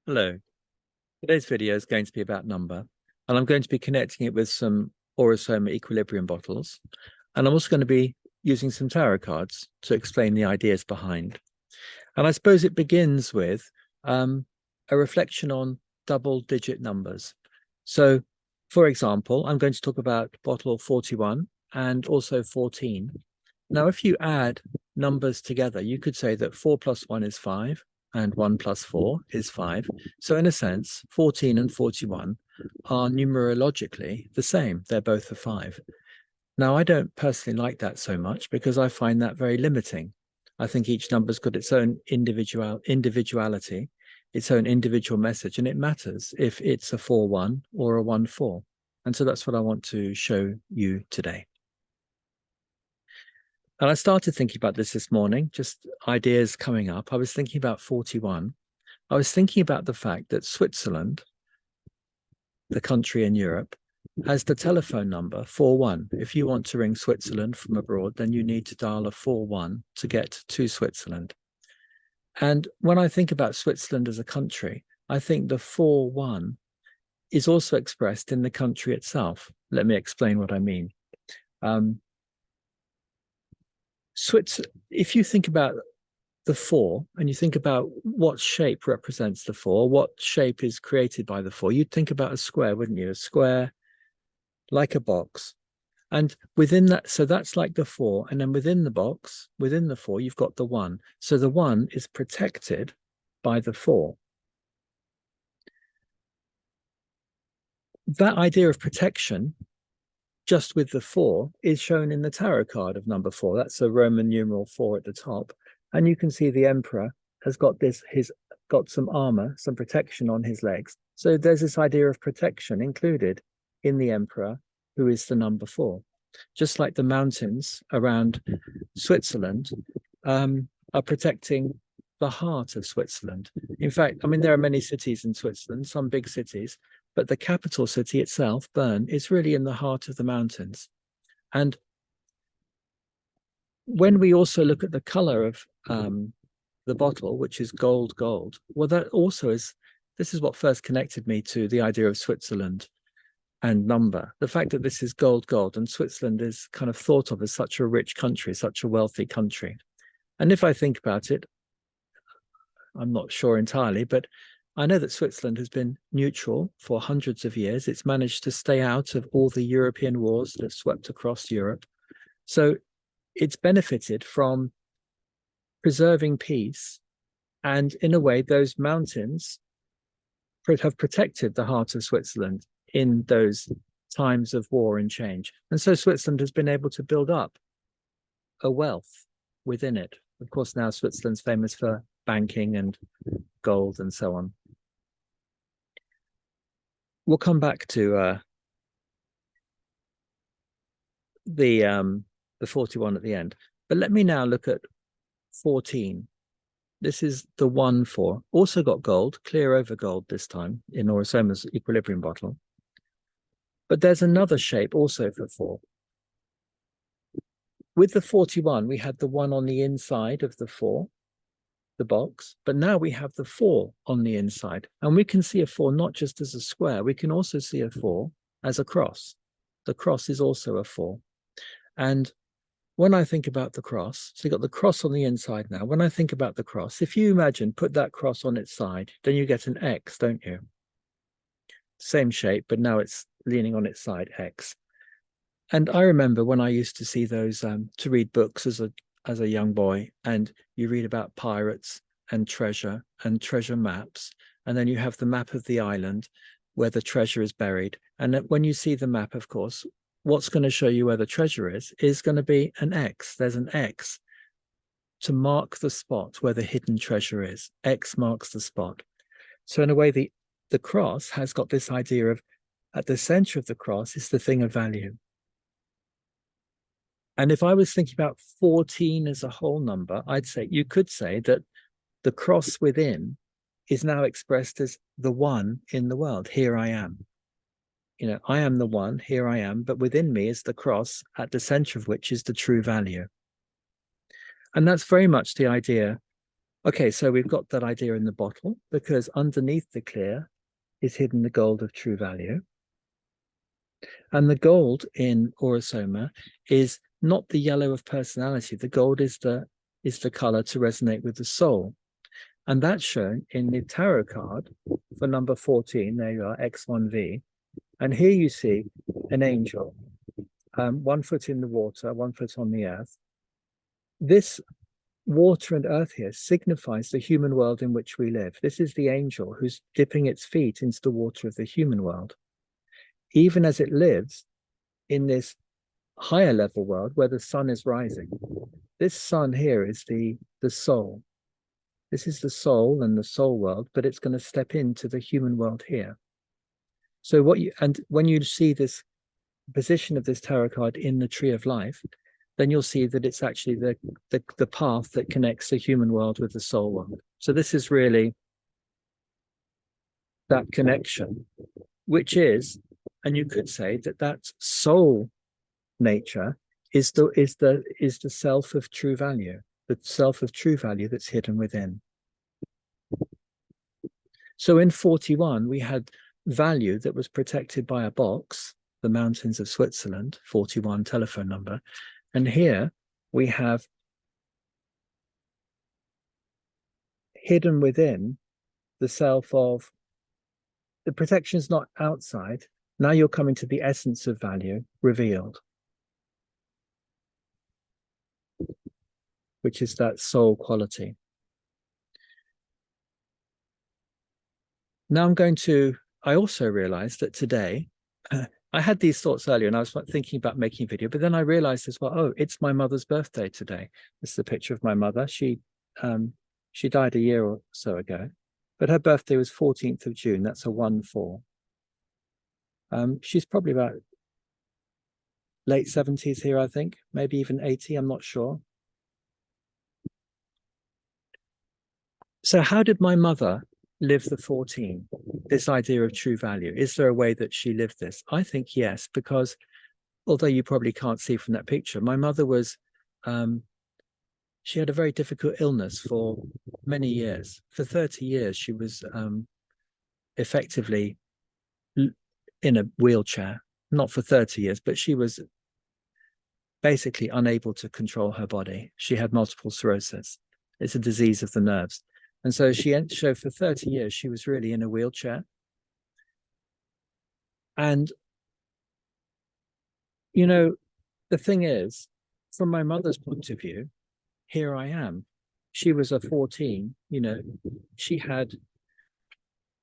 Hello. Today's video is going to be about number, and I'm going to be connecting it with some Orosoma equilibrium bottles. And I'm also going to be using some tarot cards to explain the ideas behind. And I suppose it begins with a reflection on double-digit numbers. So, for example, I'm going to talk about bottle 41 and also 14. Now, if you add numbers together, you could say that 4 plus 1 is 5 and 1 plus 4 is 5. So in a sense, 14 and 41 are numerologically the same. They're both a 5. Now, I don't personally like that so much because I find that very limiting. I think each number's got its own individuality, its own individual message, and it matters if it's a 4-1 or a 1-4. And so that's what I want to show you today. And I started thinking about this morning, just ideas coming up. I was thinking about 41. I was thinking about the fact that Switzerland, the country in Europe, has the telephone number 41. If you want to ring Switzerland from abroad, then you need to dial a 41 to get to Switzerland. And when I think about Switzerland as a country, I think the 41 is also expressed in the country itself. Let me explain what I mean. If you think about the 4 and you think about what shape represents the 4, what shape is created by the 4, you'd think about a square, wouldn't you? A square like a box. And within that, so that's like the 4. And then within the box, within the 4, you've got the 1. So the 1 is protected by the 4. That idea of protection just with the 4 is shown in the tarot card of number 4. That's a Roman numeral 4 at the top. And you can see the emperor has got he's got some armor, some protection on his legs. So there's this idea of protection included in the emperor, who is the number 4. Just like the mountains around Switzerland are protecting the heart of Switzerland. In fact, I mean, there are many cities in Switzerland, some big cities, but the capital city itself, Bern, is really in the heart of the mountains. And when we also look at the color of the bottle, which is gold, well, that also this is what first connected me to the idea of Switzerland and number. The fact that this is gold, and Switzerland is kind of thought of as such a rich country, such a wealthy country. And if I think about it, I'm not sure entirely, but I know that Switzerland has been neutral for hundreds of years. It's managed to stay out of all the European wars that have swept across Europe. So it's benefited from preserving peace. And in a way, those mountains have protected the heart of Switzerland in those times of war and change. And so Switzerland has been able to build up a wealth within it. Of course, now Switzerland's famous for banking and gold and so on. We'll come back to the 41 at the end. But let me now look at 14. This is the 1-4. Also got gold, clear over gold this time in Orosoma's equilibrium bottle. But there's another shape also for 4. With the 41, we had the 1 on the inside of the 4, the box, but now we have the 4 on the inside. And we can see a 4 not just as a square, we can also see a 4 as a cross. The cross is also a 4. And when I think about the cross, so you've got the cross on the inside now. When I think about the cross, if you imagine, put that cross on its side, then you get an X, don't you? Same shape, but now it's leaning on its side, X. And I remember when I used to see those, to read books as a young boy, and you read about pirates and treasure maps. And then you have the map of the island where the treasure is buried. And when you see the map, of course, what's going to show you where the treasure is going to be an X. There's an X to mark the spot where the hidden treasure is. X marks the spot. So in a way, the cross has got this idea of at the center of the cross is the thing of value. And if I was thinking about 14 as a whole number, you could say that the cross within is now expressed as the 1 in the world. Here I am. You know, I am the 1, here I am, but within me is the cross, at the center of which is the true value. And that's very much the idea Okay, so we've got that idea in the bottle because underneath the clear is hidden the gold of true value. And the gold in Orosoma is not the yellow of personality. The gold is the color to resonate with the soul. And that's shown in the tarot card for number 14. There you are, X1V. And here you see an angel, 1 foot in the water, 1 foot on the earth. This water and earth here signifies the human world in which we live. This is the angel who's dipping its feet into the water of the human world, even as it lives in this higher level world where the sun is rising. This sun here is the soul. This is the soul and the soul world, but it's going to step into the human world here. So when you see this position of this tarot card in the tree of life, then you'll see that it's actually the path that connects the human world with the soul world. So this is really that connection, which is, and you could say that soul nature is the self of true value, the self of true value that's hidden within. So in 41, we had value that was protected by a box, the mountains of Switzerland, 41 telephone number. And here we have hidden within the self of the protection is not outside. Now you're coming to the essence of value revealed, which is that soul quality. Now I also realized that today, I had these thoughts earlier and I was thinking about making a video, but then I realized as well, oh, it's my mother's birthday today. This is a picture of my mother. She died a year or so ago, but her birthday was 14th of June. That's a 1-4. She's probably about late 70s here, I think, maybe even 80, I'm not sure. So how did my mother live the 14, this idea of true value? Is there a way that she lived this? I think yes, because although you probably can't see from that picture, my mother was, she had a very difficult illness for many years. For 30 years, she was effectively in a wheelchair, not for 30 years, but she was basically unable to control her body. She had multiple sclerosis. It's a disease of the nerves. And so for 30 years, she was really in a wheelchair. And, you know, the thing is, from my mother's point of view, here I am. She was a 14, she had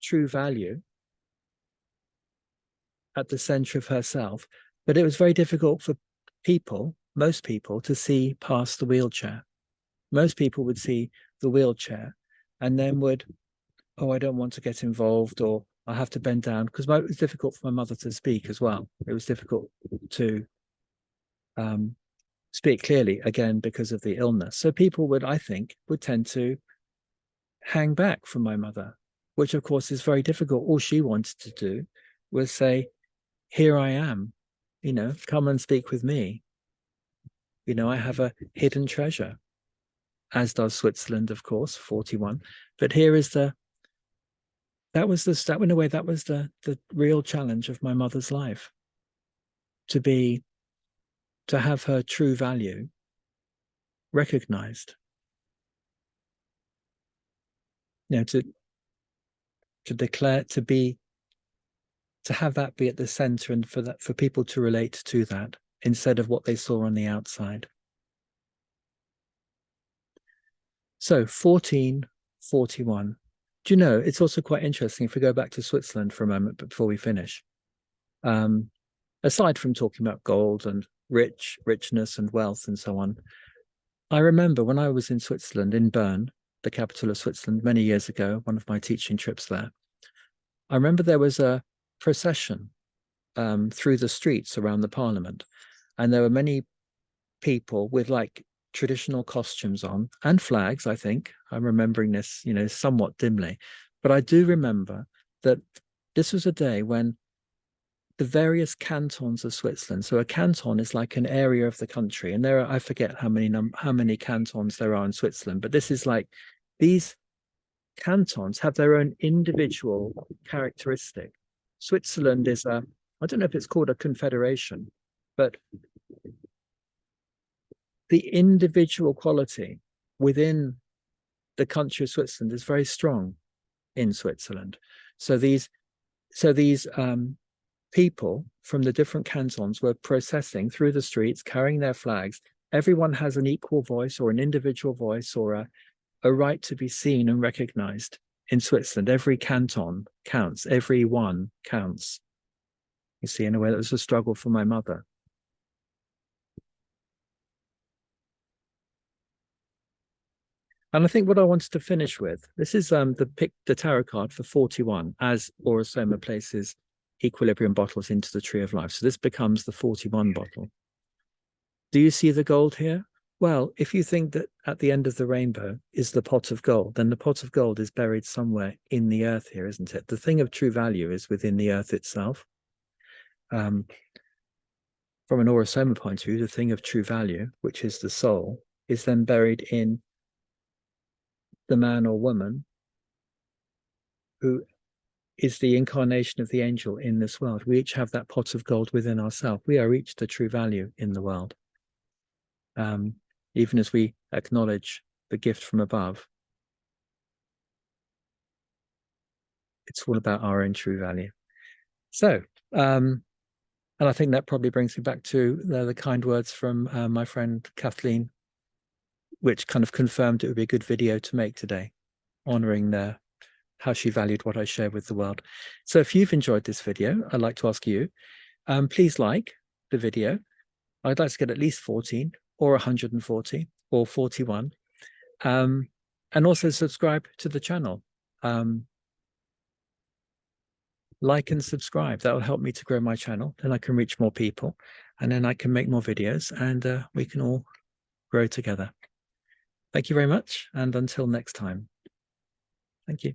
true value at the center of herself, but it was very difficult for most people, to see past the wheelchair. Most people would see the wheelchair and then oh, I don't want to get involved, or I have to bend down, because it was difficult for my mother to speak as well. It was difficult to speak clearly, again, because of the illness. So people I think, would tend to hang back from my mother, which of course is very difficult. All she wanted to do was say, here I am, come and speak with me. I have a hidden treasure, as does Switzerland, of course, 41. But here is in a way, that was the real challenge of my mother's life, to have her true value recognized, to declare, to have that be at the center, and for people to relate to that instead of what they saw on the outside. So 1441. Do you know, it's also quite interesting if we go back to Switzerland for a moment before we finish. Aside from talking about gold and richness and wealth and so on, I remember when I was in Switzerland, in Bern, the capital of Switzerland, many years ago, one of my teaching trips there, I remember there was a procession through the streets around the parliament, and there were many people with traditional costumes on and flags. I think I'm remembering this, somewhat dimly, but I do remember that this was a day when the various cantons of Switzerland. So a canton is like an area of the country, and I forget how many cantons there are in Switzerland, but this is like these cantons have their own individual characteristic. Switzerland is I don't know if it's called a confederation, but the individual quality within the country of Switzerland is very strong in Switzerland. So these people from the different cantons were processing through the streets, carrying their flags. Everyone has an equal voice or an individual voice or a right to be seen and recognized in Switzerland. Every canton counts, every one counts. You see, in a way, that was a struggle for my mother. And I think what I wanted to finish with, this is the tarot card for 41, as Orosoma places equilibrium bottles into the tree of life. So this becomes the 41 bottle. Do you see the gold here? Well, if you think that at the end of the rainbow is the pot of gold, then the pot of gold is buried somewhere in the earth here, isn't it? The thing of true value is within the earth itself. From an Orosoma point of view, the thing of true value, which is the soul, is then buried in the man or woman who is the incarnation of the angel in this world. We each have that pot of gold within ourselves. We are each the true value in the world. Even as we acknowledge the gift from above, it's all about our own true value. So, and I think that probably brings me back to the kind words from my friend Kathleen, which kind of confirmed it would be a good video to make today, honoring how she valued what I shared with the world. So if you've enjoyed this video, I'd like to ask you, please like the video. I'd like to get at least 14 or 140 or 41. And also subscribe to the channel. Like and subscribe. That will help me to grow my channel. Then I can reach more people and then I can make more videos and we can all grow together. Thank you very much. And until next time. Thank you.